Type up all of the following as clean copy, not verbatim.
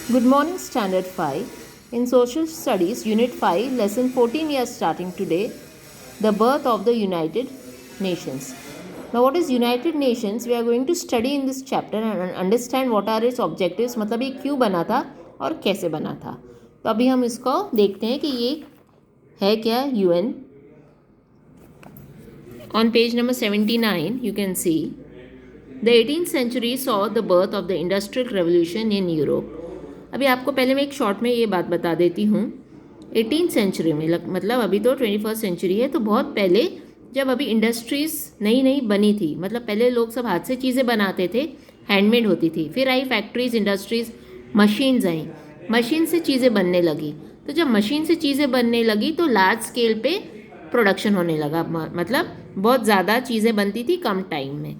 Good morning, Standard 5. In Social Studies, Unit 5, Lesson 14, we are starting today. The birth of the United Nations. Now, what is United Nations? We are going to study in this chapter and understand what are its objectives. मतलब ये क्यों बना था और कैसे बना था. तो अभी हम इसको देखते हैं कि ये है क्या UN. On page number 79, you can see the 18th century saw the birth of the Industrial Revolution in Europe. अभी आपको पहले मैं एक शॉर्ट में ये बात बता देती हूँ. 18th सेंचुरी में मतलब अभी तो 21st सेंचुरी है, तो बहुत पहले जब अभी इंडस्ट्रीज़ नई नई बनी थी, मतलब पहले लोग सब हाथ से चीज़ें बनाते थे, हैंडमेड होती थी. फिर आई फैक्ट्रीज, इंडस्ट्रीज़, मशीन्स आई, मशीन से चीज़ें बनने लगी. तो जब मशीन से चीज़ें बनने लगी तो लार्ज स्केल पे प्रोडक्शन होने लगा, मतलब बहुत ज़्यादा चीज़ें बनती थी कम टाइम में.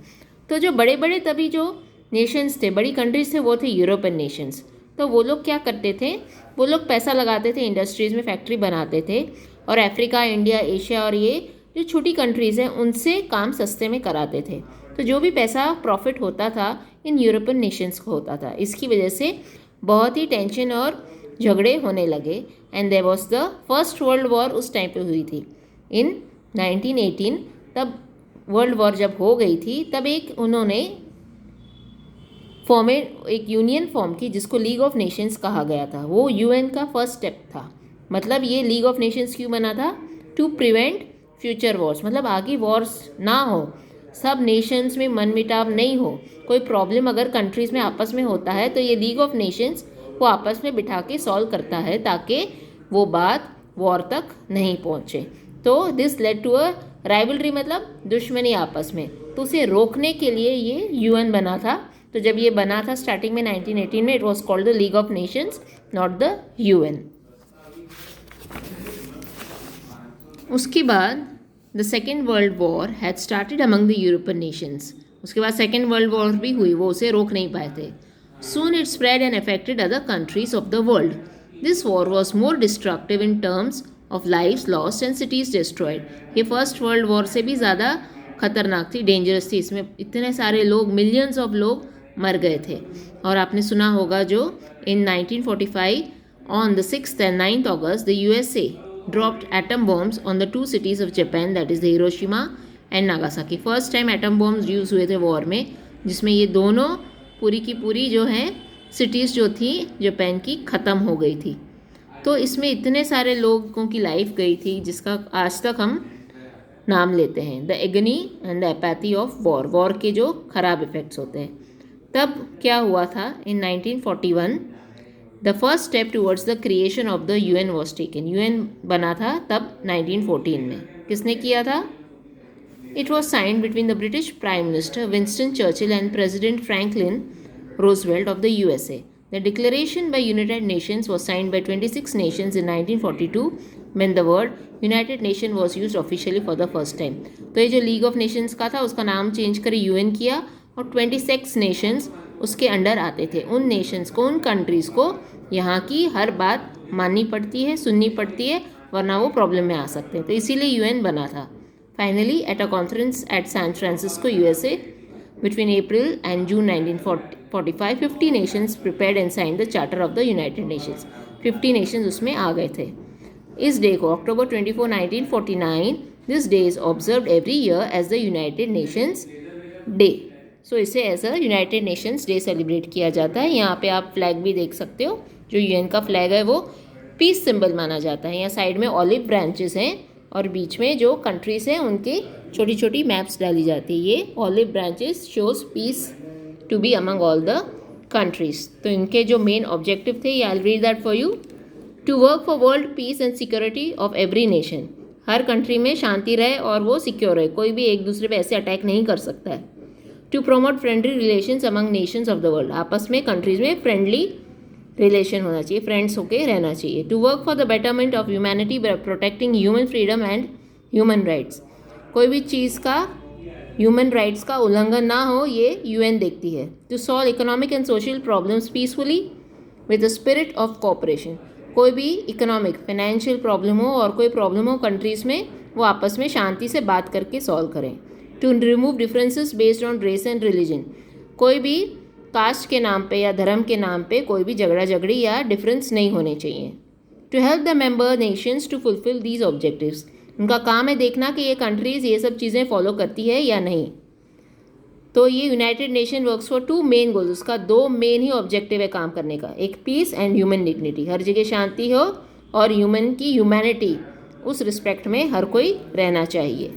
तो जो बड़े बड़े तभी जो नेशंस थे, बड़ी कंट्रीज थे, वो थे यूरोपियन नेशंस. तो वो लोग क्या करते थे, वो लोग पैसा लगाते थे, इंडस्ट्रीज़ में फैक्ट्री बनाते थे, और अफ्रीका, इंडिया, एशिया और ये जो छोटी कंट्रीज़ हैं उनसे काम सस्ते में कराते थे. तो जो भी पैसा प्रॉफिट होता था इन यूरोपियन नेशंस को होता था. इसकी वजह से बहुत ही टेंशन और झगड़े होने लगे. And there was the first world war उस टाइम पे हुई थी इन 1918. तब वर्ल्ड वॉर जब हो गई थी तब उन्होंने एक यूनियन फॉर्म की जिसको लीग ऑफ नेशंस कहा गया था. वो यूएन का फर्स्ट स्टेप था. मतलब ये लीग ऑफ नेशंस क्यों बना था? टू प्रिवेंट फ्यूचर वॉर्स, मतलब आगे वॉर्स ना हो, सब नेशंस में मनमुटाव नहीं हो. कोई प्रॉब्लम अगर कंट्रीज़ में आपस में होता है तो ये लीग ऑफ नेशंस वो आपस में बिठा के सॉल्व करता है ताकि वो बात वॉर तक नहीं पहुँचे. तो this led to a rivalry, मतलब दुश्मनी आपस में. तो उसे रोकने के लिए ये यूएन बना था. तो जब ये बना था स्टार्टिंग में 1918 में, it was called the league of Nations, not the UN. उसके बाद the second world war had started among the European Nations. उसके बाद सेकेंड वर्ल्ड वॉर भी हुई, वो उसे रोक नहीं पाए थे. Soon it spread and affected other countries of the world. This war was more destructive in terms of lives lost and cities destroyed. ये फर्स्ट वर्ल्ड वॉर से भी ज़्यादा खतरनाक थी, डेंजरस थी. इसमें इतने सारे लोग, मिलियंस ऑफ लोग मर गए थे. और आपने सुना होगा जो इन 1945 on the 6th and 9th August the USA dropped atom bombs on the two cities of Japan, that is the Hiroshima and Nagasaki. First time atom bombs use हुए थे वॉर में, जिसमें ये दोनों पूरी की पूरी जो हैं सिटीज़ जो थी जापान की ख़त्म हो गई थी. तो इसमें इतने सारे लोगों की लाइफ गई थी जिसका आज तक हम नाम लेते हैं, the agony and the apathy of war. War के जो ख़राब इफ़ेक्ट्स होते हैं. तब क्या हुआ था, इन 1941 the first step towards the creation of the UN was taken. UN बना था तब 1914 में. किसने किया था? It was signed between the British prime minister Winston Churchill and president Franklin Roosevelt of the USA. The declaration bye United Nations was signed by 26 Nations in 1942 when the word United nation was use officially for the first time. तो ये जो league of Nations का था उसका नाम change कर UN किया, और 26 नेशंस उसके अंडर आते थे. उन नेशंस को, उन कंट्रीज़ को यहाँ की हर बात माननी पड़ती है, सुननी पड़ती है, वरना वो प्रॉब्लम में आ सकते हैं. तो इसीलिए यूएन बना था. Finally at a conference at San Francisco USA between April and June 1945 50 nations prepared and signed the charter of the United Nations. 50 nations उसमें आ गए थे. इस डे को October 24, 1949 this day is observed every year as the United Nations day. So इसे as a United Nations day celebrate किया जाता है. यहाँ पे आप फ्लैग भी देख सकते हो. जो यूएन का फ्लैग है वो पीस सिंबल माना जाता है. यहाँ साइड में ऑलिव ब्रांचेस हैं और बीच में जो कंट्रीज़ हैं उनकी छोटी छोटी मैप्स डाली जाती है. ये olive branches shows peace to be among all the countries. तो इनके जो मेन ऑब्जेक्टिव थे, ये I will read that for you. To work for world peace and security of every nation. हर कंट्री में शांति रहे और वो सिक्योर रहे, कोई भी एक दूसरे पे ऐसे अटैक नहीं कर सकता है. To promote friendly relations among nations of the world. आपस में कंट्रीज में फ्रेंडली रिलेशन होना चाहिए, फ्रेंड्स होके रहना चाहिए. To work for the betterment of humanity by protecting human freedom and human rights. कोई भी चीज़ का ह्यूमन राइट्स का उल्लंघन ना हो, ये यूएन देखती है. To solve economic and social problems peacefully with the spirit of cooperation. कोई भी इकोनॉमिक फाइनेंशियल प्रॉब्लम हो और कोई प्रॉब्लम हो कंट्रीज़ में, वो आपस में शांति से बात करके सॉल्व करें. To remove differences based on race and religion. कोई भी कास्ट के नाम पे या धर्म के नाम पे कोई भी झगड़ा झगड़ी या डिफरेंस नहीं होने चाहिए। To help the member nations to fulfil these objectives, उनका काम है देखना कि ये कंट्रीज़ ये सब चीज़ें फॉलो करती है या नहीं। तो ये United nation works for 2 main goals, उसका 2 मेन ही ऑब्जेक्टिव है काम करने का, एक पीस एंड ह्यूमन डिग्निटी, हर जगह शांति हो और ह्यूमन की ह्यूमैनिटी उस रिस्पेक्ट में हर कोई रहना चाहिए।